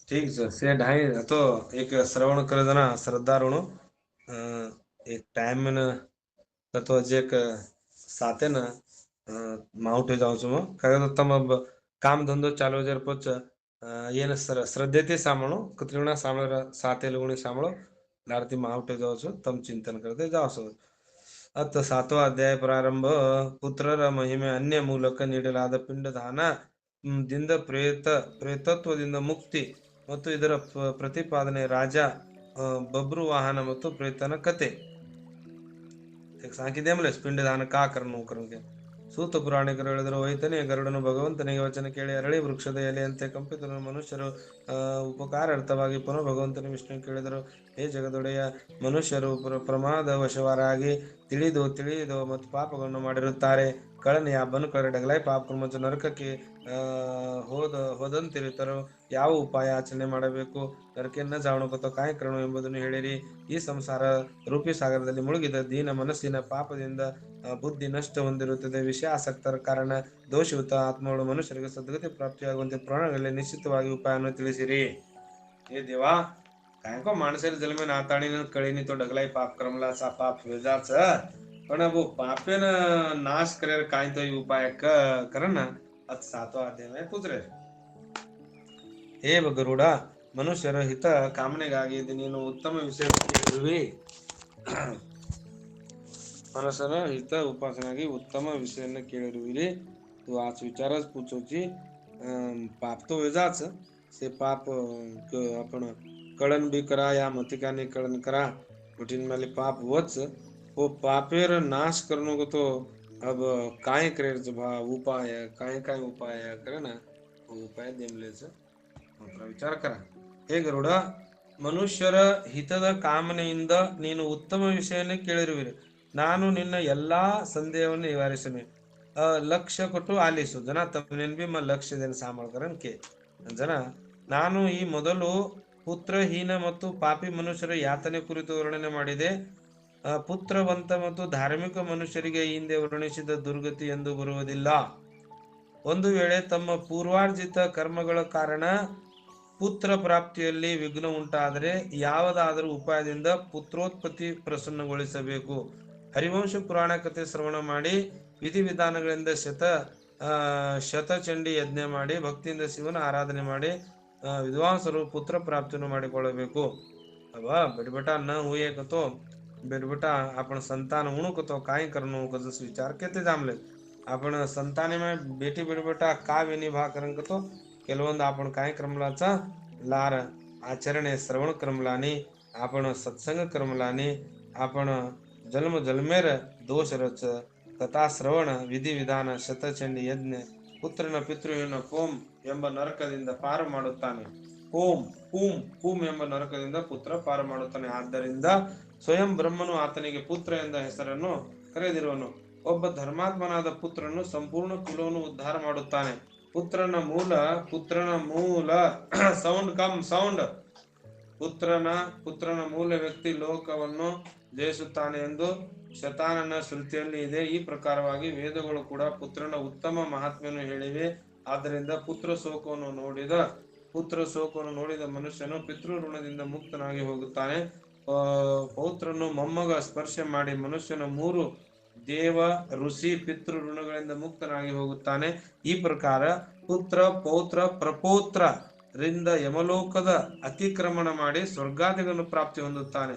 ठीक सर से ढाई तो एक श्रवण कर देना श्रद्धारुण एक टाइम में न तो जे एक साथे न माउंट जाऊँ છું કારણ કે તમે કામ ધંધો ચાલુ જ્યારે પછ એને શ્રદ્ધેથી સાંભળો કત્રીણા સાંભળે સાતે લોકોની સાંભળો લારથી માઉટે જાઓ છો તમ ચિંતન કરते जाओ છો ಅತ್ತ ಸಾತವ ಅಧ್ಯಾಯ ಪ್ರಾರಂಭ ಪುತ್ರರ ಮಹಿಮೆ ಅನ್ಯ ಮೂಲಕ ನೀಡಲಾದ ಪಿಂಡದಾನ ದಿಂದ ಪ್ರೇತತ್ವದಿಂದ ಮುಕ್ತಿ ಮತ್ತು ಇದರ ಪ್ರತಿಪಾದನೆ ರಾಜ ಬಬ್ರು ವಾಹನ ಮತ್ತು ಪ್ರೇತನ ಕತೆ ಸಾಕಿದೆ ಪಿಂಡದಾನ ಕಾ ಕರ್ನು ಕರಂಗೆ ಸೂತ ಪುರಾಣಿಕರು ಹೇಳಿದರು ವೈತನೇ ಗರುಡನು ಭಗವಂತನಿಗೆ ವಚನ ಕೇಳಿ ಅರಳಿ ವೃಕ್ಷದ ಎಲೆಯಂತೆ ಕಂಪಿತನು ಮನುಷ್ಯರು ಉಪಕಾರಾರ್ಥವಾಗಿ ಪುನಃ ಭಗವಂತನ ವಿಷ್ಣು ಕೇಳಿದರು ಹೇ ಜಗದೊಡೆಯ ಮನುಷ್ಯರು ಪ್ರಮಾದ ವಶವರಾಗಿ ತಿಳಿದು ಮತ್ತು ಪಾಪಗಳನ್ನು ಮಾಡಿರುತ್ತಾರೆ ಕಳನೆ ಹಬ್ಬನು ಕರಡಗಲಾಯಿ ಪಾಪ ಮತ್ತು ನರಕಕ್ಕೆ ಹೋದಂತಿರುತ್ತರು ಯಾವ ಉಪಾಯ ಆಚರಣೆ ಮಾಡಬೇಕು ನರಕೆಯನ್ನ ಜಾವಣಕತೋ ಕಾಯಕರಣು ಎಂಬುದನ್ನು ಹೇಳಿರಿ ಈ ಸಂಸಾರ ರೂಪಿ ಸಾಗರದಲ್ಲಿ ಮುಳುಗಿದ ದೀನ ಮನಸ್ಸಿನ ಪಾಪದಿಂದ ಬುದ್ಧಿ ನಷ್ಟ ಹೊಂದಿರುತ್ತದೆ ವಿಷಯ ಆಸಕ್ತರ ಕಾರಣ ದೋಷಯುತ ಆತ್ಮಗಳು ಮನುಷ್ಯರಿಗೆ ಸದ್ಗತಿ ಪ್ರಾಪ್ತಿಯಾಗುವಂತೆ ಪ್ರಾಣಗಳಲ್ಲಿ ನಿಶ್ಚಿತವಾಗಿ ಉಪಾಯವನ್ನು ತಿಳಿಸಿರಿ हे देवा काय को माणसेला जन्मे नाताळीनं कळीनी तो डगलाय पाप क्रमलाचा पाप वेजाच पण वो पापेन नाश करेर काय तो उपाय कर ना ಅತ್ ಸಾತೋ ಅಧ್ಯಾಯ ಪುತ್ರೆ ಹೇ ಗರುಡ ಮನುಷ್ಯರ ಹಿತ ಕಾಮನೆಗಾಗಿ ನೀನು ಉತ್ತಮ ವಿಷಯ ಕೇಳಿರುವಿ ಮನಸ್ಸನ ಹಿತ ಉಪಾಸನೆಗಾಗಿ ಉತ್ತಮ विषयानं केळिरुविरी तू आज विचारच पूछोची पाप तो वेजाच से पाप आपण कळण बी करा या मतिकाने कळण करा कुठीन माले पाप वच वो पापेर नाश करणं तो अब काय करायचं भा उपाय काय उपाय करे ना उपाय नेमलेच ಮಾತ್ರ ವಿಚಾರ ಕರ ಹೇ ಗರುಡ ಮನುಷ್ಯರ ಹಿತದ ಕಾಮನೆಯಿಂದ ನೀನು ಉತ್ತಮ ವಿಷಯನೇ ಕೇಳಿರುವಿರಿ ನಾನು ನಿನ್ನ ಎಲ್ಲಾ ಸಂದೇಹವನ್ನು ನಿವಾರಿಸುವೆ ಲಕ್ಷ್ಯ ಕೊಟ್ಟು ಆಲಿಸು ಜನ ತಪ್ಪನೇನ್ ಬಿ ಮ ಲಕ್ಷ್ಯದೇನು ಸಾಂಬಳ್ಕರನ್ ಕೆ ಜನ ನಾನು ಈ ಮೊದಲು ಪುತ್ರಹೀನ ಮತ್ತು ಪಾಪಿ ಮನುಷ್ಯರ ಯಾತನೆ ಕುರಿತು ವರ್ಣನೆ ಮಾಡಿದೆ ಪುತ್ರವಂತ ಮತ್ತು ಧಾರ್ಮಿಕ ಮನುಷ್ಯರಿಗೆ ಹಿಂದೆ ವರ್ಣಿಸಿದ ದುರ್ಗತಿ ಎಂದು ಬರುವುದಿಲ್ಲ ಒಂದು ವೇಳೆ ತಮ್ಮ ಪೂರ್ವಾರ್ಜಿತ ಕರ್ಮಗಳ ಕಾರಣ ಪುತ್ರ ಪ್ರಾಪ್ತಿಯಲ್ಲಿ ವಿಘ್ನ ಉಂಟಾದರೆ ಯಾವುದಾದರೂ ಉಪಾಯದಿಂದ ಪುತ್ರೋತ್ಪತ್ತಿ ಪ್ರಸನ್ನಗೊಳಿಸಬೇಕು ಹರಿವಂಶ ಪುರಾಣ ಕಥೆ ಶ್ರವಣ ಮಾಡಿ ವಿಧಿವಿಧಾನಗಳಿಂದ ಶತಚಂಡಿ ಯಜ್ಞ ಮಾಡಿ ಭಕ್ತಿಯಿಂದ ಶಿವನ ಆರಾಧನೆ ಮಾಡಿ ವಿದ್ವಾಂಸರು ಪುತ್ರ ಪ್ರಾಪ್ತಿಯನ್ನು ಮಾಡಿಕೊಳ್ಳಬೇಕು अब बेटा न हुए कतो बेटा आपण संतान उणू कतो काय करणं कसं विचार केते जामले आपण संताने में बेटी बेटा का विनिभा करन कतो ಕೆಲವೊಂದು आपण काय क्रमलाचा लार आचरणे श्रवण क्रमलानी आपण सत्संग क्रमलानी आपण जन्म जन्मेर दोष रच कथा श्रवण ವಿಧಿ ವಿಧಾನ ಶತಚಂಡಿ ಯಜ್ಞ ಪುತ್ರನ ಪಿತೃವಿನ ಕೋಂ ಎಂಬ ನರಕದಿಂದ ಪಾರು ಮಾಡುತ್ತಾನೆ ಕೂಂ ಎಂಬ ನರಕದಿಂದ ಪುತ್ರ ಪಾರು ಮಾಡುತ್ತಾನೆ ಆದ್ದರಿಂದ ಸ್ವಯಂ ಬ್ರಹ್ಮನು ಆತನಿಗೆ ಪುತ್ರ ಎಂದ ಹೆಸರನ್ನು ಕರೆದಿರುವನು ಒಬ್ಬ ಧರ್ಮಾತ್ಮನಾದ ಪುತ್ರನು ಸಂಪೂರ್ಣ ಕುಲವನ್ನು ಉದ್ಧಾರ ಮಾಡುತ್ತಾನೆ ಪುತ್ರನ ಮೂಲ ಸೌಂಡ್ ಪುತ್ರನ ಮೂಲ ವ್ಯಕ್ತಿ ಲೋಕವನ್ನು ಜಯಿಸುತ್ತಾನೆ ಎಂದು ಶತಾನನ ಶ್ರುತಿಯಲ್ಲಿ ಇದೆ ಈ ಪ್ರಕಾರವಾಗಿ ವೇದಗಳು ಕೂಡ ಪುತ್ರನ ಉತ್ತಮ ಮಹಾತ್ಮೆಯನ್ನು ಹೇಳಿವೆ ಆದ್ದರಿಂದ ಪುತ್ರ ಶೋಕವನ್ನು ನೋಡಿದ ಮನುಷ್ಯನು ಪಿತೃ ಋಣದಿಂದ ಮುಕ್ತನಾಗಿ ಹೋಗುತ್ತಾನೆ ಪೌತ್ರನು ಮೊಮ್ಮಗ ಸ್ಪರ್ಶ ಮಾಡಿ ಮನುಷ್ಯನ 3 ದೇವ ಋಷಿ ಪಿತೃ ಋಣಗಳಿಂದ ಮುಕ್ತನಾಗಿ ಹೋಗುತ್ತಾನೆ ಈ ಪ್ರಕಾರ ಪುತ್ರ ಪೌತ್ರ ಪ್ರಪೌತ್ರ ರಿಂದ ಯಮಲೋಕದ ಅತಿಕ್ರಮಣ ಮಾಡಿ ಸ್ವರ್ಗಾದಿಗಳನ್ನು ಪ್ರಾಪ್ತಿ ಹೊಂದುತ್ತಾನೆ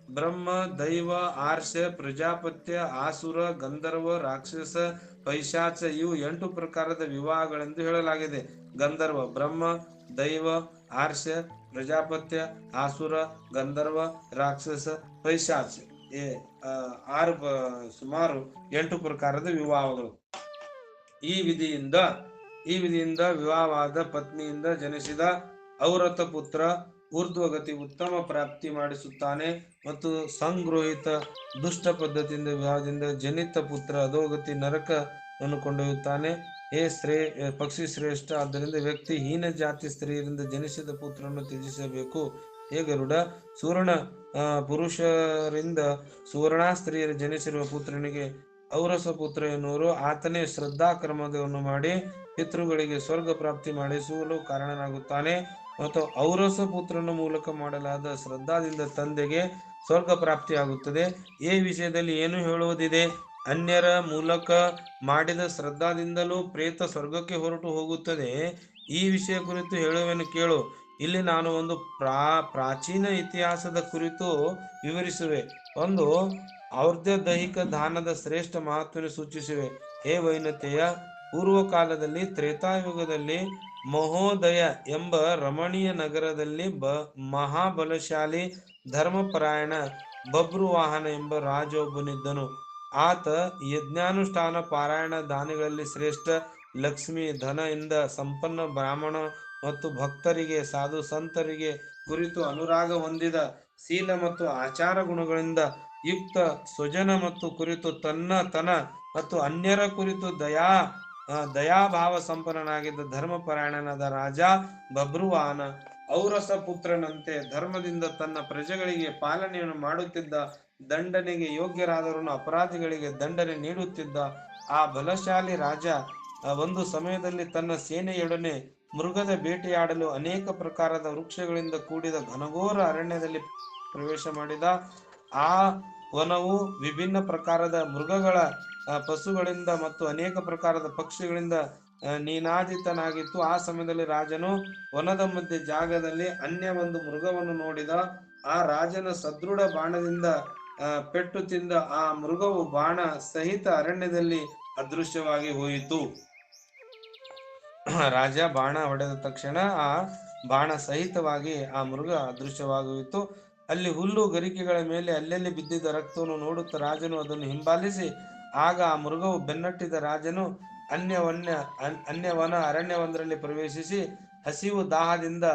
ಬ್ರಹ್ಮ ದೈವ ಆರ್ಷ ಪ್ರಜಾಪತ್ಯ ಆಸುರ ಗಂಧರ್ವ ರಾಕ್ಷಸ ಪೈಶಾಚ ಇವು 8 ಪ್ರಕಾರದ ವಿವಾಹಗಳೆಂದು ಹೇಳಲಾಗಿದೆ ಗಂಧರ್ವ ಬ್ರಹ್ಮ ದೈವ ಆರ್ಷ ಪ್ರಜಾಪತ್ಯ ಆಸುರ ಗಂಧರ್ವ ರಾಕ್ಷಸ ಪೈಶಾಚ ಸುಮಾರು 8 ಪ್ರಕಾರದ ವಿವಾಹಗಳು ಈ ವಿಧಿಯಿಂದ ವಿವಾಹವಾದ ಪತ್ನಿಯಿಂದ ಜನಿಸಿದ ಔರತ ಪುತ್ರ ಊರ್ಧ್ವಗತಿ ಉತ್ತಮ ಪ್ರಾಪ್ತಿ ಮಾಡಿಸುತ್ತಾನೆ ಮತ್ತು ಸಂಗ್ರಹಿತ ದುಷ್ಟ ಪದ್ಧತಿಯಿಂದ ವಿವಾಹದಿಂದ ಜನಿತ ಪುತ್ರ ಅಧೋಗತಿ ನರಕವನ್ನು ಕೊಂಡೊಯ್ಯುತ್ತಾನೆ ಪಕ್ಷಿ ಶ್ರೇಷ್ಠ ಆದ್ದರಿಂದ ವ್ಯಕ್ತಿ ಹೀನ ಜಾತಿ ಸ್ತ್ರೀಯರಿಂದ ಜನಿಸಿದ ಪುತ್ರನನ್ನು ತ್ಯಜಿಸಬೇಕು ಹೇ ಗರುಡ ಸುವರ್ಣ ಪುರುಷರಿಂದ ಸುವರ್ಣ ಸ್ತ್ರೀಯರು ಜನಿಸಿರುವ ಪುತ್ರನಿಗೆ ಔರಸ ಪುತ್ರ ಎನ್ನುವರು ಆತನೇ ಶ್ರದ್ಧಾ ಕ್ರಮವನ್ನು ಮಾಡಿ ಪಿತೃಗಳಿಗೆ ಸ್ವರ್ಗ ಪ್ರಾಪ್ತಿ ಮಾಡಿಸಲು ಕಾರಣನಾಗುತ್ತಾನೆ. ಮತ್ತು ಔರಸ ಪುತ್ರನ ಮೂಲಕ ಮಾಡಲಾದ ಶ್ರದ್ಧಾದಿಂದ ತಂದೆಗೆ ಸ್ವರ್ಗ ಪ್ರಾಪ್ತಿಯಾಗುತ್ತದೆ. ಈ ವಿಷಯದಲ್ಲಿ ಏನು ಹೇಳುವುದಿದೆ? ಅನ್ಯರ ಮೂಲಕ ಮಾಡಿದ ಶ್ರದ್ಧಾದಿಂದಲೂ ಪ್ರೇತ ಸ್ವರ್ಗಕ್ಕೆ ಹೊರಟು ಹೋಗುತ್ತದೆ. ಈ ವಿಷಯ ಕುರಿತು ಹೇಳುವೆನು ಕೇಳು. ಇಲ್ಲಿ ನಾನು ಒಂದು ಪ್ರಾಚೀನ ಇತಿಹಾಸದ ಕುರಿತು ವಿವರಿಸುವೆ. ಒಂದು ದೈಹಿಕ ದಾನದ ಶ್ರೇಷ್ಠ ಮಹತ್ವವನ್ನು ಸೂಚಿಸುವೆ. ಹೇ ವೈನತೆಯ, ಪೂರ್ವ ಕಾಲದಲ್ಲಿ ತ್ರೇತಾಯುಗದಲ್ಲಿ ಮಹೋದಯ ಎಂಬ ರಮಣೀಯ ನಗರದಲ್ಲಿ ಮಹಾಬಲಶಾಲಿ ಧರ್ಮಪರಾಯಣ ಬಭ್ರುವಾಹನ ಎಂಬ ರಾಜೊಬ್ಬನಿದ್ದನು. ಆತ ಯಜ್ಞಾನುಷ್ಠಾನ ಪಾರಾಯಣ ದಾನಿಗಳಲ್ಲಿ ಶ್ರೇಷ್ಠ, ಲಕ್ಷ್ಮಿ ಧನ ಇಂದ ಸಂಪನ್ನ, ಬ್ರಾಹ್ಮಣ ಮತ್ತು ಭಕ್ತರಿಗೆ ಸಾಧು ಸಂತರಿಗೆ ಕುರಿತು ಅನುರಾಗ ಹೊಂದಿದ, ಶೀಲ ಮತ್ತು ಆಚಾರ ಗುಣಗಳಿಂದ ಯುಕ್ತ, ಸ್ವಜನ ಮತ್ತು ಕುರಿತು ತನ್ನ ಮತ್ತು ಅನ್ಯರ ಕುರಿತು ದಯಾಭಾವ ಸಂಪನ್ನನಾಗಿದ್ದ ಧರ್ಮಪರಾಯಣನಾದ ರಾಜ ಬಭ್ರುವಾಹನ ಔರಸ ಪುತ್ರನಂತೆ ಧರ್ಮದಿಂದ ತನ್ನ ಪ್ರಜೆಗಳಿಗೆ ಪಾಲನೆಯನ್ನು ಮಾಡುತ್ತಿದ್ದ, ದಂಡನೆಗೆ ಯೋಗ್ಯರಾದವರನ್ನು ಅಪರಾಧಿಗಳಿಗೆ ದಂಡನೆ ನೀಡುತ್ತಿದ್ದ ಆ ಬಲಶಾಲಿ ರಾಜ ಒಂದು ಸಮಯದಲ್ಲಿ ತನ್ನ ಸೇನೆಯೊಡನೆ ಮೃಗದ ಬೇಟೆಯಾಡಲು ಅನೇಕ ಪ್ರಕಾರದ ವೃಕ್ಷಗಳಿಂದ ಕೂಡಿದ ಘನಘೋರ ಅರಣ್ಯದಲ್ಲಿ ಪ್ರವೇಶ ಮಾಡಿದ. ಆ ವನವು ವಿಭಿನ್ನ ಪ್ರಕಾರದ ಮೃಗಗಳ, ಪಶುಗಳಿಂದ ಮತ್ತು ಅನೇಕ ಪ್ರಕಾರದ ಪಕ್ಷಿಗಳಿಂದ ನೀನಾದಿತನಾಗಿತ್ತು. ಆ ಸಮಯದಲ್ಲಿ ರಾಜನು ವನದ ಮಧ್ಯೆ ಜಾಗದಲ್ಲಿ ಒಂದು ಮೃಗವನ್ನು ನೋಡಿದ. ಆ ರಾಜನ ಸದೃಢ ಬಾಣದಿಂದ ಪೆಟ್ಟು ತಿಂದ ಆ ಮೃಗವು ಬಾಣ ಸಹಿತ ಅರಣ್ಯದಲ್ಲಿ ಅದೃಶ್ಯವಾಗಿ ಹೋಯಿತು. ರಾಜ ಬಾಣ ಹೊಡೆದ ತಕ್ಷಣ ಆ ಬಾಣ ಸಹಿತವಾಗಿ ಆ ಮೃಗ ಅದೃಶ್ಯವಾಗೋಯಿತು. ಅಲ್ಲಿ ಹುಲ್ಲು ಗರಿಕೆಗಳ ಮೇಲೆ ಅಲ್ಲೆಲ್ಲಿ ಬಿದ್ದಿದ್ದ ರಕ್ತವನ್ನು ನೋಡುತ್ತಾ ರಾಜನು ಅದನ್ನು ಹಿಂಬಾಲಿಸಿ, ಆಗ ಆ ಮೃಗವು ಬೆನ್ನಟ್ಟಿದ ರಾಜನು ಅನ್ಯವನ ಅರಣ್ಯವೊಂದರಲ್ಲಿ ಪ್ರವೇಶಿಸಿ ಹಸಿವು ದಾಹದಿಂದ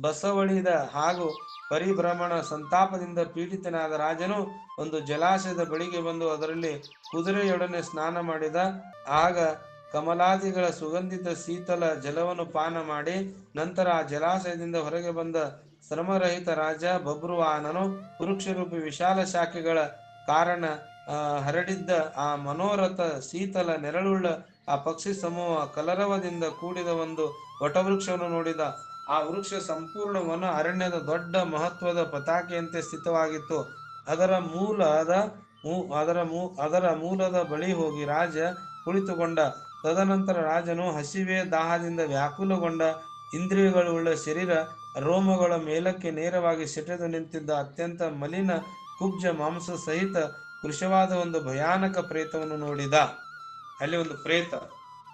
ಬಸವಳಿದ ಹಾಗೂ ಪರಿಭ್ರಮಣ ಸಂತಾಪದಿಂದ ಪೀಡಿತನಾದ ರಾಜನು ಒಂದು ಜಲಾಶಯದ ಬಳಿಗೆ ಬಂದು ಅದರಲ್ಲಿ ಕುದುರೆಯೊಡನೆ ಸ್ನಾನ ಮಾಡಿದ. ಆಗ ಕಮಲಾದಿಗಳ ಸುಗಂಧಿತ ಶೀತಲ ಜಲವನ್ನು ಪಾನ ಮಾಡಿ ನಂತರ ಆ ಜಲಾಶಯದಿಂದ ಹೊರಗೆ ಬಂದ ಶ್ರಮರಹಿತ ರಾಜ ಬಭ್ರುವಾಹನನು ವೃಕ್ಷರೂಪಿ ವಿಶಾಲ ಶಾಖೆಗಳ ಕಾರಣ ಹರಡಿದ್ದ ಆ ಮನೋರಥ ಶೀತಲ ನೆರಳುಳ್ಳ ಆ ಪಕ್ಷಿ ಸಮೂಹ ಕಲರವದಿಂದ ಕೂಡಿದ ಒಂದು ವಟವೃಕ್ಷವನ್ನು ನೋಡಿದ. ಆ ವೃಕ್ಷ ಸಂಪೂರ್ಣ ವನ ಅರಣ್ಯದ ದೊಡ್ಡ ಮಹತ್ವದ ಪತಾಕೆಯಂತೆ ಸ್ಥಿತವಾಗಿತ್ತು. ಅದರ ಮೂಲದ ಬಳಿ ಹೋಗಿ ರಾಜ ಕುಳಿತುಕೊಂಡ. ತದನಂತರ ರಾಜನು ಹಸಿವೆ ದಾಹದಿಂದ ವ್ಯಾಕುಲಗೊಂಡ, ಇಂದ್ರಿಯಗಳುಳ್ಳ ಶರೀರ ರೋಮಗಳ ಮೇಲಕ್ಕೆ ನೇರವಾಗಿ ಸೆಟೆದು ನಿಂತಿದ್ದ ಅತ್ಯಂತ ಮಲಿನ ಕುಬ್ಜ ಮಾಂಸ ಸಹಿತ ಕೃಶವಾದ ಒಂದು ಭಯಾನಕ ಪ್ರೇತವನ್ನು ನೋಡಿದ. ಅಲ್ಲಿ ಒಂದು ಪ್ರೇತ,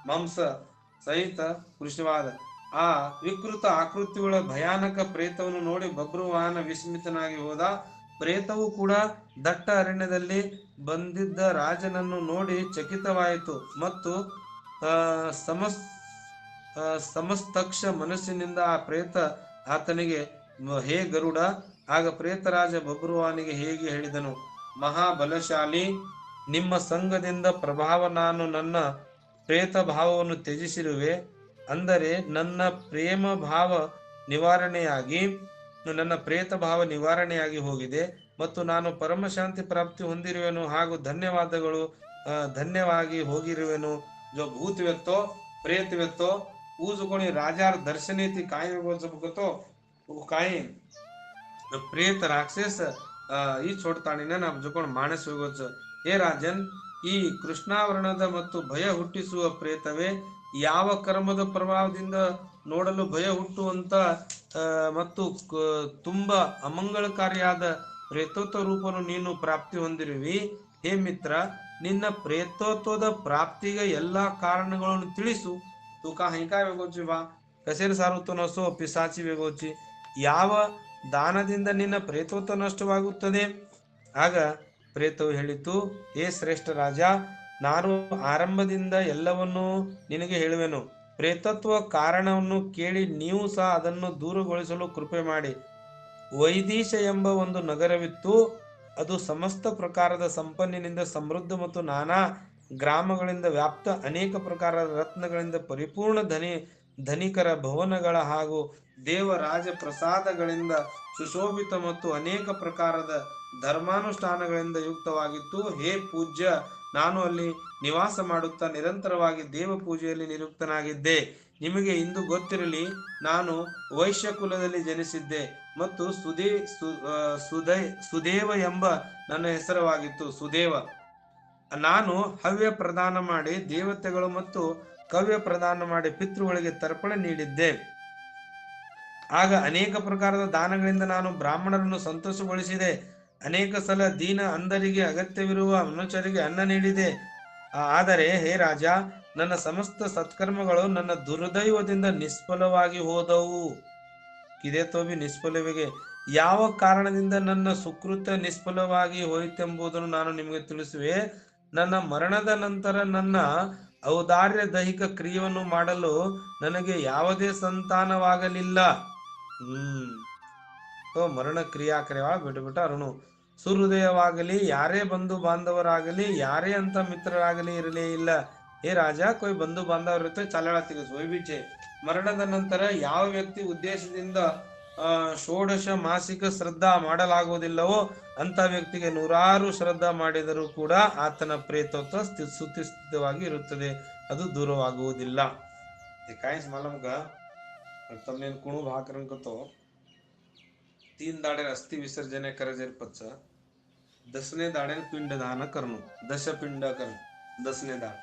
ಮಾಂಸ ಸಹಿತ ಕೃಶವಾದ ಆ ವಿಕೃತ ಆಕೃತಿಗಳ ಭಯಾನಕ ಪ್ರೇತವನ್ನು ನೋಡಿ ಬಭ್ರುವಾಹನ ವಿಸ್ಮಿತನಾಗಿ ಹೋದ. ಪ್ರೇತವು ಕೂಡ ದಟ್ಟ ಅರಣ್ಯದಲ್ಲಿ ಬಂದಿದ್ದ ರಾಜನನ್ನು ನೋಡಿ ಚಕಿತವಾಯಿತು ಮತ್ತು ಸಮಸ್ತಕ್ಷ ಮನಸ್ಸಿನಿಂದ ಆ ಪ್ರೇತ ಆತನಿಗೆ, ಹೇ ಗರುಡ. ಆಗ ಪ್ರೇತರಾಜ ಬಭ್ರುವಾಹನಿಗೆ ಹೇಗೆ ಹೇಳಿದನು: ಮಹಾಬಲಶಾಲಿ, ನಿಮ್ಮ ಸಂಘದಿಂದ ಪ್ರಭಾವ ನಾನು ನನ್ನ ಪ್ರೇತ ಭಾವವನ್ನು ತ್ಯಜಿಸಿರುವೆ. ಅಂದರೆ ನನ್ನ ಪ್ರೇಮ ಭಾವ ನಿವಾರಣೆಯಾಗಿ ಹೋಗಿದೆ ಮತ್ತು ನಾನು ಪರಮಶಾಂತಿ ಪ್ರಾಪ್ತಿ ಹೊಂದಿರುವೆನು ಹಾಗೂ ಧನ್ಯವಾಗಿ ಹೋಗಿರುವೆನು. जो भूत व्यक्तो प्रेत व्यक्तो उस कोणी राजार दर्शने थी काय बघतो काय प्रेत राक्षस ಈ छोडताणीने ನಾವು ಜೊಕೊಂಡ್ ಮಾನಸ ಹೋಗೋದು. ಹೇ ರಾಜನ್, ಈ ಕೃಷ್ಣಾವರಣದ ಮತ್ತು ಭಯ ಹುಟ್ಟಿಸುವ ಪ್ರೇತವೇ, ಯಾವ ಕರ್ಮದ ಪ್ರಭಾವದಿಂದ ನೋಡಲು ಭಯ ಹುಟ್ಟುವಂತ ಮತ್ತು ತುಂಬಾ ಅಮಂಗಳಕಾರಿಯಾದ ಪ್ರೇತೋತ್ವ ರೂಪವನ್ನು ನೀನು ಪ್ರಾಪ್ತಿ ಹೊಂದಿರುವಿ. ಹೇ ಮಿತ್ರ, ನಿನ್ನ ಪ್ರೇತೋತ್ವದ ಪ್ರಾಪ್ತಿಗೆ ಎಲ್ಲಾ ಕಾರಣಗಳನ್ನು ತಿಳಿಸು. ತುಕಾ ಹೈಕಾ ವೇಗೋಚಿ ಬಾ ಕಸೇರ ಸಾರುತ್ತು ನಸೋ ಪಿಸಾಚಿ ವೇಗೋಚಿ. ಯಾವ ದಾನದಿಂದ ನಿನ್ನ ಪ್ರೇತೋತ್ವ ನಷ್ಟವಾಗುತ್ತದೆ? ಆಗ ಪ್ರೇತವು ಹೇಳಿತು, ಹೇ ಶ್ರೇಷ್ಠ ರಾಜ, ನಾನು ಆರಂಭದಿಂದ ಎಲ್ಲವನ್ನೂ ನಿನಗೆ ಹೇಳುವೆನು. ಪ್ರೇತತ್ವ ಕಾರಣವನ್ನು ಕೇಳಿ ನೀವು ಸಹ ಅದನ್ನು ದೂರಗೊಳಿಸಲು ಕೃಪೆ ಮಾಡಿ. ವೈದೀಶ ಎಂಬ ಒಂದು ನಗರವಿತ್ತು. ಅದು ಸಮಸ್ತ ಪ್ರಕಾರದ ಸಂಪನ್ನಿನಿಂದ ಸಮೃದ್ಧ ಮತ್ತು ನಾನಾ ಗ್ರಾಮಗಳಿಂದ ವ್ಯಾಪ್ತ, ಅನೇಕ ಪ್ರಕಾರದ ರತ್ನಗಳಿಂದ ಪರಿಪೂರ್ಣ ಧನಿಕರ ಭವನಗಳ ಹಾಗೂ ದೇವರಾಜ ಪ್ರಸಾದಗಳಿಂದ ಸುಶೋಭಿತ ಮತ್ತು ಅನೇಕ ಪ್ರಕಾರದ ಧರ್ಮಾನುಷ್ಠಾನಗಳಿಂದ ಯುಕ್ತವಾಗಿತ್ತು. ಹೇ ಪೂಜ್ಯ ನಾನು ಅಲ್ಲಿ ನಿವಾಸ ಮಾಡುತ್ತಾ ನಿರಂತರವಾಗಿ ದೇವ ಪೂಜೆಯಲ್ಲಿ ನಿರುಕ್ತನಾಗಿದ್ದೆ. ನಿಮಗೆ ಇಂದು ಗೊತ್ತಿರಲಿ, ನಾನು ವೈಶ್ಯ ಕುಲದಲ್ಲಿ ಜನಿಸಿದ್ದೆ ಮತ್ತು ಸುದೇವ ಎಂಬ ನನ್ನ ಹೆಸರವಾಗಿತ್ತು. ಸುದೇವ. ನಾನು ಹವ್ಯ ಪ್ರದಾನ ಮಾಡಿ ದೇವತೆಗಳು ಮತ್ತು ಕವ್ಯ ಪ್ರದಾನ ಮಾಡಿ ಪಿತೃಗಳಿಗೆ ತರ್ಪಣ ನೀಡಿದ್ದೆ. ಆಗ ಅನೇಕ ಪ್ರಕಾರದ ದಾನಗಳಿಂದ ನಾನು ಬ್ರಾಹ್ಮಣರನ್ನು ಸಂತೋಷಗೊಳಿಸಿದೆ. ಅನೇಕ ಸಲ ದೀನ ಅಂಧರಿಗೆ ಅಗತ್ಯವಿರುವ ಮನುಷ್ಯರಿಗೆ ಅನ್ನ ನೀಡಿದೆ. ಆದರೆ ಹೇ ರಾಜ, ನನ್ನ ಸಮಸ್ತ ಸತ್ಕರ್ಮಗಳು ನನ್ನ ದುರ್ದೈವದಿಂದ ನಿಷ್ಫಲವಾಗಿ ಹೋದವು. ಕಿದೇತೋಬಿ ನಿಷ್ಫಲವಿಗೆ. ಯಾವ ಕಾರಣದಿಂದ ನನ್ನ ಸುಕೃತ್ಯ ನಿಷ್ಫಲವಾಗಿ ಹೋಯಿತೆಂಬುದನ್ನು ನಾನು ನಿಮಗೆ ತಿಳಿಸುವೆ. ನನ್ನ ಮರಣದ ನಂತರ ನನ್ನ ಔದಾರ್ಯ ದೈಹಿಕ ಕ್ರಿಯೆಯನ್ನು ಮಾಡಲು ನನಗೆ ಯಾವುದೇ ಸಂತಾನವಾಗಲಿಲ್ಲ. ಮರಣ ಕ್ರಿಯಾಕ್ರಿಯವ ಬಿಟ್ಟು ಅರುಣು. ಸುಹೃದಯವಾಗಲಿ, ಯಾರೇ ಬಂಧು ಬಾಂಧವರಾಗಲಿ, ಯಾರೇ ಅಂತ ಮಿತ್ರರಾಗಲಿ ಇರಲೇ ಇಲ್ಲ. ಹೇ ರಾಜ, ಕೊಯ್ ಬಂಧು ಬಾಂಧವ ಇರುತ್ತೆ ಚಾಲಳ ಸೋಯ್ಬಿಚೆ. ಮರಣದ ನಂತರ ಯಾವ ವ್ಯಕ್ತಿ ಉದ್ದೇಶದಿಂದ ಷೋಡಶ ಮಾಸಿಕ ಶ್ರದ್ಧಾ ಮಾಡಲಾಗುವುದಿಲ್ಲವೋ ಅಂತ ವ್ಯಕ್ತಿಗೆ 100 ಶ್ರದ್ಧಾ ಮಾಡಿದರೂ ಕೂಡ ಆತನ ಪ್ರೇತತ್ವ ಸುಸ್ಥಿತವಾಗಿ ಇರುತ್ತದೆ, ಅದು ದೂರವಾಗುವುದಿಲ್ಲ. ಕಾಯಿಸ್ ಮಲಮ್ಗ ತಮ್ನೇನು ಕುಣು भाकरंकतो 3 दाडे अस्थि विसर्जने करायचे पच्च 10ने दाडे पिंडदान करणं. दशपिंड करणं 10ने दाड.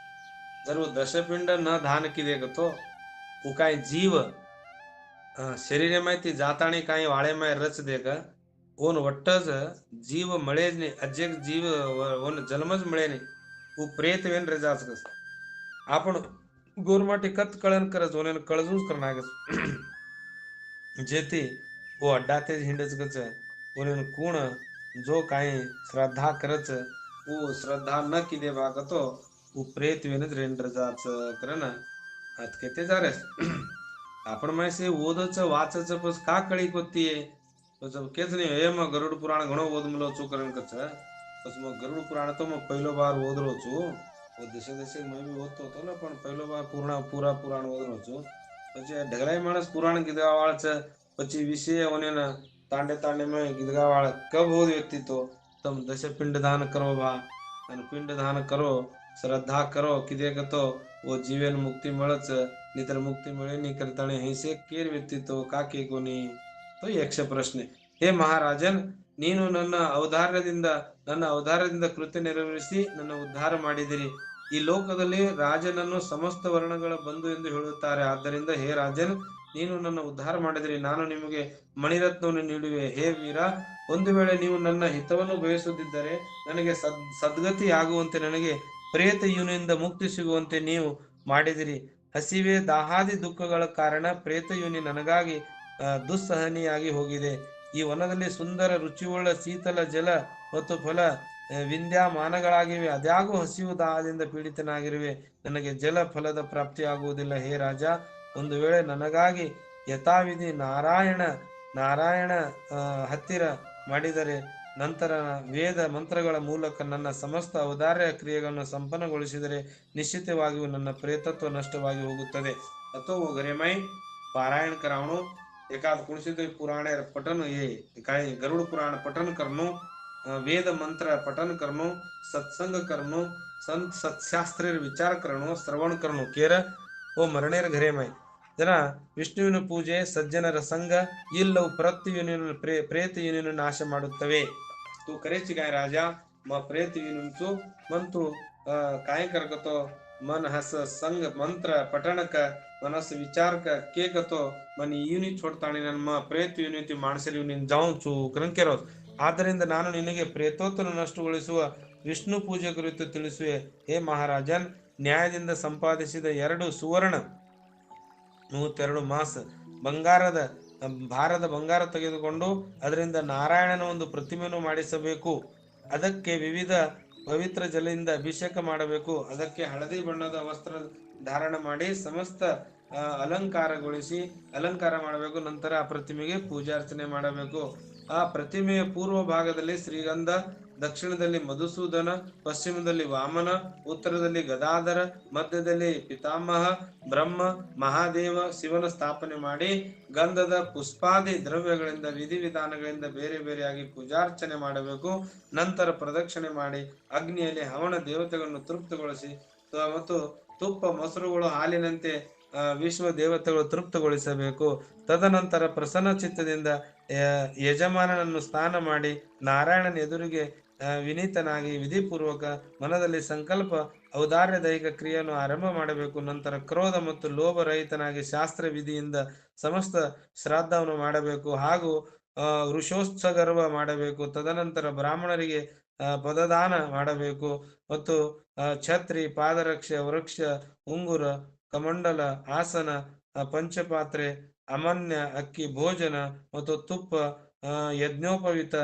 जर वो दशपिंड न दान किदे तो वो काय जीव शरीर माहिती जाताणी काही वाळेमाय रच दे का ओन वट्टज जीव मळेज नाही. अजेक जीव ओन जन्मच मळे नाही. वो प्रेत वेन रेजाच कस आपण गोरमाटी कत कळण करज ओने कळजूच करनागस जेती वो अड्डा ते हिंडच गच ओने कोण जो काही श्रद्धा करच वो श्रद्धा न किदे भागतो वो प्रेत वेनच रेंडरजाच करन ಅದಕ್ಕೆ ते जारेस आपण माहिती ओदच वाचच बस का कळी कोतीये केच नाही. हे मग गरुड पुराण घणो ओदमलो छु करण कच बस मग गरुड पुराण तो मग पहिलो बार ओदलो छु. दशे मैं भी ओदतो होतो ना, पण पहिलो बार पूरा पुराण ओदलो छु. પછી ઢગલાઈ માણસ પુરાણ ગીતગાવાળ છે, પછી વિશે ઓનેના તાંડે में ગીતગાવાળ कब हो व्यक्ति तो तम दश पिंड दान करो बा અને पिंड दान करो श्रद्धा करो किदे तो वो जीवन मुक्ती मिळच नितर मुक्ती मिळे नाही करताणे हैसे केर व्यक्ति तो काके कोणी तो ಯಕ್ಷ ಪ್ರಶ್ನೆ. ಹೇ ಮಹಾರಾಜನ್, ನೀನು ನನ್ನ ಔದಾರ್ಯದಿಂದ ಕೃತ್ಯ ನೆರವೇರಿಸಿ ನನ್ನ ಉದ್ಧಾರ ಮಾಡಿದಿರಿ. ಈ ಲೋಕದಲ್ಲಿ ರಾಜನನ್ನು ಸಮಸ್ತ ವರ್ಣಗಳ ಬಂಧು ಎಂದು ಹೇಳುತ್ತಾರೆ. ಆದ್ದರಿಂದ ಹೇ ರಾಜನ್, ನೀನು ನನ್ನ ಉದ್ಧಾರ ಮಾಡಿದಿರಿ, ನಾನು ನಿಮಗೆ ಮಣಿರತ್ನವನ್ನು ನೀಡುವೆ. ಹೇ ವೀರ, ಒಂದು ವೇಳೆ ನೀವು ನನ್ನ ಹಿತವನ್ನು ಬಯಸುತ್ತಿದ್ದರೆ ನನಗೆ ಸದ್ಗತಿ ಆಗುವಂತೆ, ನನಗೆ ಪ್ರೇತ ಯೋನಿಯಿಂದ ಮುಕ್ತಿ ಸಿಗುವಂತೆ ನೀವು ಮಾಡಿದಿರಿ. ಹಸಿವೆ ದಾಹಾದಿ ದುಃಖಗಳ ಕಾರಣ ಪ್ರೇತ ಯೋನಿ ನನಗಾಗಿ ದುಸ್ಸಹನಿಯಾಗಿ ಹೋಗಿದೆ. ಈ ವನದಲ್ಲಿ ಸುಂದರ ರುಚಿಯುಳ್ಳ ಶೀತಲ ಜಲ ಮತ್ತು ಫಲ ವಿಂದ್ಯಮಾನಗಳಾಗಿವೆ. ಅದ್ಯಾಗೂ ಹಸಿವು ದಾಹದಿಂದ ಪೀಡಿತನಾಗಿರುವೆ, ನನಗೆ ಜಲ ಫಲದ ಪ್ರಾಪ್ತಿಯಾಗುವುದಿಲ್ಲ. ಹೇ ರಾಜ, ಒಂದು ವೇಳೆ ನನಗಾಗಿ ಯಥಾವಿಧಿ ನಾರಾಯಣ ಹತ್ತಿರ ಮಾಡಿದರೆ ನಂತರ ವೇದ ಮಂತ್ರಗಳ ಮೂಲಕ ನನ್ನ ಸಮಸ್ತ ಔದಾರ್ಯ ಕ್ರಿಯೆಗಳನ್ನು ಸಂಪನ್ನಗೊಳಿಸಿದರೆ ನಿಶ್ಚಿತವಾಗಿಯೂ ನನ್ನ ಪ್ರೇತತ್ವ ನಷ್ಟವಾಗಿ ಹೋಗುತ್ತದೆ. ಅಥವಾ ಗರೆಮೈ पारायण करावणो एकाद कुणसी पुराण पठन ये काय गरुड़ पुराण पठन करनो, वेद मंत्र पठन करनो, सत्संग करनो, संत सत्शास्त्र विचार करनो, श्रवण करनो केर ओ मरणेर घरे मೈ ಜನ ವಿಷ್ಣುವಿನ ಪೂಜೆ ಸಜ್ಜನರ ಸಂಘ ಇಲ್ಲವು ಪ್ರೇತ ಯೋನಿಯನ್ನು ನಾಶ ಮಾಡುತ್ತವೆ. तू करेची काय राजा म प्रेत योनींचो मंतु काय करगतो मन हस संग मंत्र पठणक मनस विचार के गतो मन ಯೂನಿ छोडताणे ನಮ್ಮ ಪ್ರೇತ ಯೂನಿತಿ ಮಾನಸರ ಯೂನಿನ್ ಜಾउँಚು ಕರಂಕೆರೋಸ್. ಆದ್ದರಿಂದ ನಾನು ನಿನಗೆ ಪ್ರೇತೋತ್ತನ ನಷ್ಟಗೊಳಿಸುವ ವಿಷ್ಣು ಪೂಜೆ ಕುರಿತು ತಿಳಿಸುವೆ. ಹೇ ಮಹಾರಾಜನ್, ನ್ಯಾಯದಿಂದ ಸಂಪಾದಿಸಿದ 2 ಸುವರ್ಣ 32 ಮಾಸ ಭಾರದ ಬಂಗಾರ ತೆಗೆದುಕೊಂಡು ಅದರಿಂದ ನಾರಾಯಣನ ಒಂದು ಪ್ರತಿಮೆಯನ್ನು ಮಾಡಿಸಬೇಕು. ಅದಕ್ಕೆ ವಿವಿಧ ಪವಿತ್ರ ಜಲದಿಂದ ಅಭಿಷೇಕ ಮಾಡಬೇಕು. ಅದಕ್ಕೆ ಹಳದಿ ಬಣ್ಣದ ವಸ್ತ್ರ ಧಾರಣ ಮಾಡಿ ಸಮಸ್ತ ಅಲಂಕಾರ ಮಾಡಬೇಕು. ನಂತರ ಆ ಪ್ರತಿಮೆಗೆ ಪೂಜಾರ್ಚನೆ ಮಾಡಬೇಕು. ಆ ಪ್ರತಿಮೆಯ ಪೂರ್ವ ಭಾಗದಲ್ಲಿ ಶ್ರೀಗಂಧ ದಕ್ಷಿಣದಲ್ಲಿ ಮಧುಸೂದನ, ಪಶ್ಚಿಮದಲ್ಲಿ ವಾಮನ, ಉತ್ತರದಲ್ಲಿ ಗದಾಧರ, ಮಧ್ಯದಲ್ಲಿ ಪಿತಾಮಹ, ಬ್ರಹ್ಮ, ಮಹಾದೇವ, ಶಿವನ ಸ್ಥಾಪನೆ ಮಾಡಿ ಗಂಧದ ಪುಷ್ಪಾದಿ ದ್ರವ್ಯಗಳಿಂದ ವಿಧಿವಿಧಾನಗಳಿಂದ ಬೇರೆ ಬೇರೆಯಾಗಿ ಪೂಜಾರ್ಚನೆ ಮಾಡಬೇಕು. ನಂತರ ಪ್ರದಕ್ಷಿಣೆ ಮಾಡಿ ಅಗ್ನಿಯಲ್ಲಿ ಹವನ ದೇವತೆಗಳನ್ನು ತೃಪ್ತಗೊಳಿಸಿ ಮತ್ತು ತುಪ್ಪ ಮೊಸರುಗಳು ಹಾಲಿನಂತೆ ವಿಶ್ವ ದೇವತೆಗಳು ತೃಪ್ತಗೊಳಿಸಬೇಕು. ತದನಂತರ ಪ್ರಸನ್ನ ಚಿತ್ತದಿಂದ ಯಜಮಾನನನ್ನು ಸ್ನಾನ ಮಾಡಿ ನಾರಾಯಣನ ಎದುರಿಗೆ ವಿನೀತನಾಗಿ ವಿಧಿಪೂರ್ವಕ ಮನದಲ್ಲಿ ಸಂಕಲ್ಪ ಔದಾರ್ಯ ದೈಹಿಕ ಕ್ರಿಯೆಯನ್ನು ಆರಂಭ ಮಾಡಬೇಕು. ನಂತರ ಕ್ರೋಧ ಮತ್ತು ಲೋಭ ರಹಿತನಾಗಿ ಶಾಸ್ತ್ರ ವಿಧಿಯಿಂದ ಸಮಸ್ತ ಶ್ರಾದ್ದವನ್ನು ಮಾಡಬೇಕು ಹಾಗೂ ವೃಷೋತ್ಸಗರ್ವ ಮಾಡಬೇಕು. ತದನಂತರ ಬ್ರಾಹ್ಮಣರಿಗೆ ಪದದಾನ ಮಾಡಬೇಕು ಮತ್ತು ಛತ್ರಿ, ಪಾದರಕ್ಷೆ, ವೃಕ್ಷ, ಉಂಗುರ, ಕಮಂಡಲ, ಆಸನ, ಪಂಚಪಾತ್ರೆ, ಅಮನ್ಯ, ಅಕ್ಕಿ, ಭೋಜನ ಮತ್ತು ತುಪ್ಪ, ಯಜ್ಞೋಪವಿತ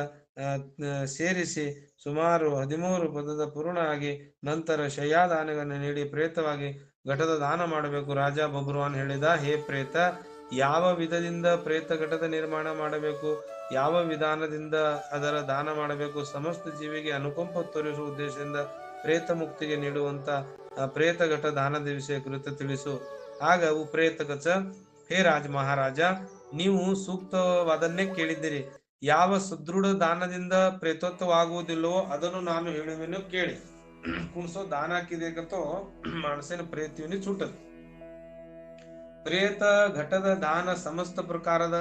ಸೇರಿಸಿ ಸುಮಾರು 13 ಪದದ ಪೂರ್ಣ ಆಗಿ ನಂತರ ಶಯ್ಯಾದಾನಗಳನ್ನು ನೀಡಿ ಪ್ರೇತವಾಗಿ ಘಟದ ದಾನ ಮಾಡಬೇಕು. ರಾಜ ಬಬ್ರುವಾನ್ ಹೇಳಿದ, ಹೇ ಪ್ರೇತ, ಯಾವ ವಿಧದಿಂದ ಪ್ರೇತ ಘಟದ ನಿರ್ಮಾಣ ಮಾಡಬೇಕು, ಯಾವ ವಿಧಾನದಿಂದ ಅದರ ದಾನ ಮಾಡಬೇಕು, ಸಮಸ್ತ ಜೀವಿಗೆ ಅನುಕಂಪ ತೋರಿಸುವ ಉದ್ದೇಶದಿಂದ ಪ್ರೇತ ಮುಕ್ತಿಗೆ ನೀಡುವಂತ ಪ್ರೇತ ಘಟ ದಾನದ ವಿಷಯ ಕುರಿತು ತಿಳಿಸು. ಆಗ ಉಪ್ರೇತ ಕಚ, ಹೇ ರಾಜ ಮಹಾರಾಜ, ನೀವು ಸೂಕ್ತವಾದನ್ನೇ ಕೇಳಿದ್ದೀರಿ. ಯಾವ ಸುದೃಢ ದಾನದಿಂದ ಪ್ರೇತತ್ವವಾಗುವುದಿಲ್ಲವೋ ಅದನ್ನು ನಾನು ಹೇಳುವೆನು ಕೇಳಿ. ಕುಣಿಸೋ ದಾನ ಹಾಕಿದೇಕತ್ತೋ ಮಾನಸಿನ ಪ್ರೇತಿಯುನಿ ಸುಟ್ಟದು. ಪ್ರೇತ ಘಟದ ದಾನ ಸಮಸ್ತ ಪ್ರಕಾರದ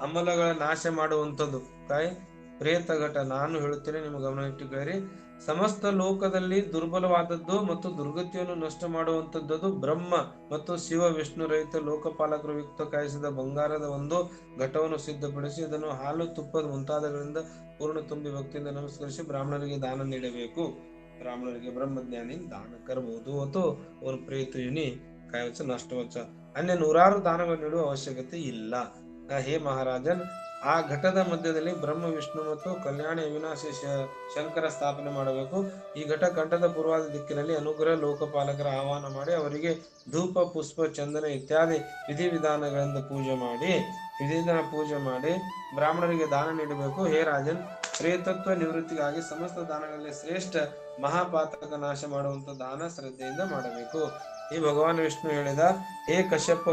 ಅಮಲಗಳ ನಾಶ ಮಾಡುವಂಥದ್ದು. ಪ್ರೇತ ಘಟ ನಾನು ಹೇಳುತ್ತೇನೆ, ನಿಮ್ಮ ಗಮನ ಇಟ್ಟುಕೊಳ್ಳಿರಿ. ಸಮಸ್ತ ಲೋಕದಲ್ಲಿ ದುರ್ಬಲವಾದದ್ದು ಮತ್ತು ದುರ್ಗತಿಯನ್ನು ನಷ್ಟ ಮಾಡುವಂತದ್ದು ಬ್ರಹ್ಮ ಮತ್ತು ಶಿವ ವಿಷ್ಣು ರಹಿತ ಲೋಕಪಾಲಕರು ಯುಕ್ತ ಕಾಯಿಸಿದ ಬಂಗಾರದ ಒಂದು ಘಟವನ್ನು ಸಿದ್ಧಪಡಿಸಿ ಇದನ್ನು ಹಾಲು, ತುಪ್ಪದ ಮುಂತಾದಗಳಿಂದ ಪೂರ್ಣ ತುಂಬಿ ಭಕ್ತಿಯಿಂದ ನಮಸ್ಕರಿಸಿ ಬ್ರಾಹ್ಮಣರಿಗೆ ದಾನ ನೀಡಬೇಕು. ಬ್ರಾಹ್ಮಣರಿಗೆ ಬ್ರಹ್ಮಜ್ಞಾನಿ ದಾನ ಕರಬಹುದು ಅಥವಾ ಅವರ ಪ್ರೇತಯುನಿ ಕಾಯವಚ್ಚ ನಷ್ಟವಚ್ಚ ಅನ್ಯ ನೂರಾರು ದಾನಗಳು ನೀಡುವ ಅವಶ್ಯಕತೆ ಇಲ್ಲ. ಹೇ ಮಹಾರಾಜನ್, ಆ ಘಟದ ಮಧ್ಯದಲ್ಲಿ ಬ್ರಹ್ಮ, ವಿಷ್ಣು ಮತ್ತು ಕಲ್ಯಾಣಿ ಅವಿನಾಶಿ ಶಂಕರ ಸ್ಥಾಪನೆ ಮಾಡಬೇಕು. ಈ ಘಟ ಕಂಠದ ಪೂರ್ವಾದ ದಿಕ್ಕಿನಲ್ಲಿ ಅನುಗ್ರಹ ಲೋಕಪಾಲಕರ ಆಹ್ವಾನ ಮಾಡಿ ಅವರಿಗೆ ಧೂಪ, ಪುಷ್ಪ, ಚಂದನ ಇತ್ಯಾದಿ ವಿಧಿವಿಧಾನಗಳಿಂದ ಪೂಜೆ ಮಾಡಿ ಬ್ರಾಹ್ಮಣರಿಗೆ ದಾನ ನೀಡಬೇಕು. ಹೇ ರಾಜನ್, ಪ್ರೇತತ್ವ ನಿವೃತ್ತಿಗಾಗಿ ಸಮಸ್ತ ದಾನಗಳಲ್ಲಿ ಶ್ರೇಷ್ಠ ಮಹಾಪಾತಕ ನಾಶ ಮಾಡುವಂತ ದಾನ ಶ್ರದ್ಧೆಯಿಂದ ಮಾಡಬೇಕು. ಈ ಭಗವಾನ್ ವಿಷ್ಣು ಹೇಳಿದ, ಹೇ ಕಶ್ಯಪ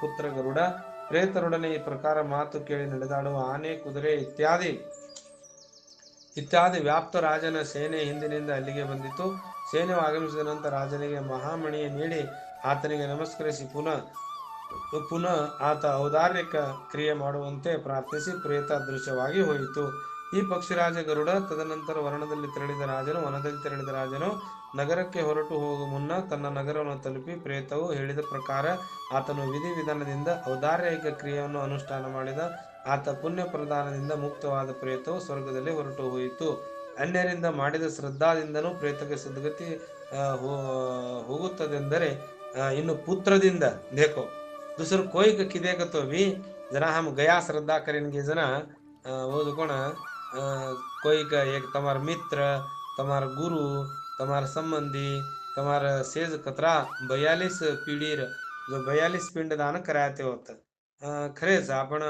ಪುತ್ರ ಗರುಡ, ಪ್ರೇತರೊಡನೆ ಈ ಪ್ರಕಾರ ಮಾತು ಕೇಳಿ ನಡೆದಾಡುವ ಆನೆ, ಕುದುರೆ ಇತ್ಯಾದಿ ವ್ಯಾಪ್ತ ರಾಜನ ಸೇನೆ ಹಿಂದಿನಿಂದ ಅಲ್ಲಿಗೆ ಬಂದಿತು. ಸೇನೆಯು ಆಗಮಿಸಿದ ನಂತರ ರಾಜನಿಗೆ ಮಹಾಮಣಿಯ ನೀಡಿ ಆತನಿಗೆ ನಮಸ್ಕರಿಸಿ ಪುನಃ ಆತ ಔದಾರ್ಯಕ ಕ್ರಿಯೆ ಮಾಡುವಂತೆ ಪ್ರಾರ್ಥಿಸಿ ಪ್ರೇತ ಅದೃಶ್ಯವಾಗಿ ಹೋಯಿತು. ಈ ಪಕ್ಷಿರಾಜ ಗರುಡ ತದನಂತರ ವನದಲ್ಲಿ ತೆರಳಿದ ರಾಜನು ನಗರಕ್ಕೆ ಹೊರಟು ಹೋಗುವ ಮುನ್ನ ತನ್ನ ನಗರವನ್ನು ತಲುಪಿ ಪ್ರೇತವು ಹೇಳಿದ ಪ್ರಕಾರ ಆತನು ವಿಧಿವಿಧಾನದಿಂದ ಔದಾರ್ಯಿಕ ಕ್ರಿಯೆಯನ್ನು ಅನುಷ್ಠಾನ ಮಾಡಿದ. ಆತ ಪುಣ್ಯ ಪ್ರದಾನದಿಂದ ಮುಕ್ತವಾದ ಪ್ರೇತವು ಸ್ವರ್ಗದಲ್ಲಿ ಹೊರಟು ಹೋಯಿತು. ಅನ್ಯರಿಂದ ಮಾಡಿದ ಶ್ರದ್ಧಾದಿಂದನೂ ಪ್ರೇತಕ್ಕೆ ಸದ್ಗತಿ ಹೋಗುತ್ತದೆಂದರೆ ಇನ್ನು पुत्रದಿಂದ देखो दूसर कोई का किदेगा तो भी जना हम गया श्रद्धा करेंगे जना वो जो कोण कोई का एक तमार मित्र, तमार गुरु, तमार संबंधी, तमार सेज कतरा 42 पिढीर जो 42 पिंड दान करायते होत. खरेच आपण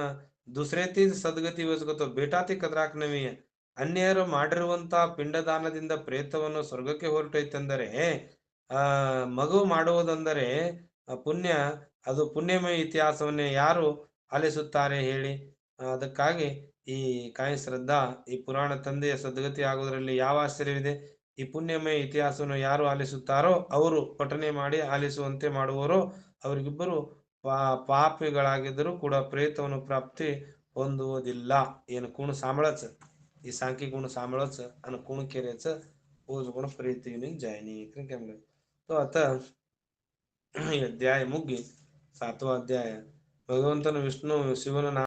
दुसरे ती सद्गती वसगतो बेटा ती कतराक नवी ಅನ್ಯರು ಮಾಡಿರುವಂತ ಪಿಂಡದಾನದಿಂದ ಪ್ರೇತವನ್ನು ಸ್ವರ್ಗಕ್ಕೆ ಹೊರಟೈತೆಂದರೆ ಮಗು ಮಾಡುವುದೆಂದರೆ ಪುಣ್ಯ, ಅದು ಪುಣ್ಯಮಯ ಇತಿಹಾಸವನ್ನೇ ಯಾರು ಆಲಿಸುತ್ತಾರೆ ಹೇಳಿ. ಅದಕ್ಕಾಗಿ ಈ ಕಾಯಿ ಶ್ರದ್ಧಾ ಈ ಪುರಾಣ ತಂದೆಯ ಸದ್ಗತಿ ಆಗುವುದರಲ್ಲಿ ಯಾವ ಆಶ್ಚರ್ಯವಿದೆ. ಈ ಪುಣ್ಯಮಯ ಇತಿಹಾಸವನ್ನು ಯಾರು ಆಲಿಸುತ್ತಾರೋ ಅವರು ಪಠನೆ ಮಾಡಿ ಆಲಿಸುವಂತೆ ಮಾಡುವರೋ ಅವರಿಗಿಬ್ಬರು ಪಾಪಿಗಳಾಗಿದ್ದರೂ ಕೂಡ ಪ್ರೇತವನ್ನು ಪ್ರಾಪ್ತಿ ಹೊಂದುವುದಿಲ್ಲ. ಏನು ಕೂಣ ಸಾಂಬಳच ಈ सांख्य गुण सांभाळच आणि कोण केल्याचं ओज गुण प्रीती जायनी काय. तो आता अध्याय मुगी 7वा अध्याय. भगವಂತನ ವಿಷ್ಣು ಶಿವನ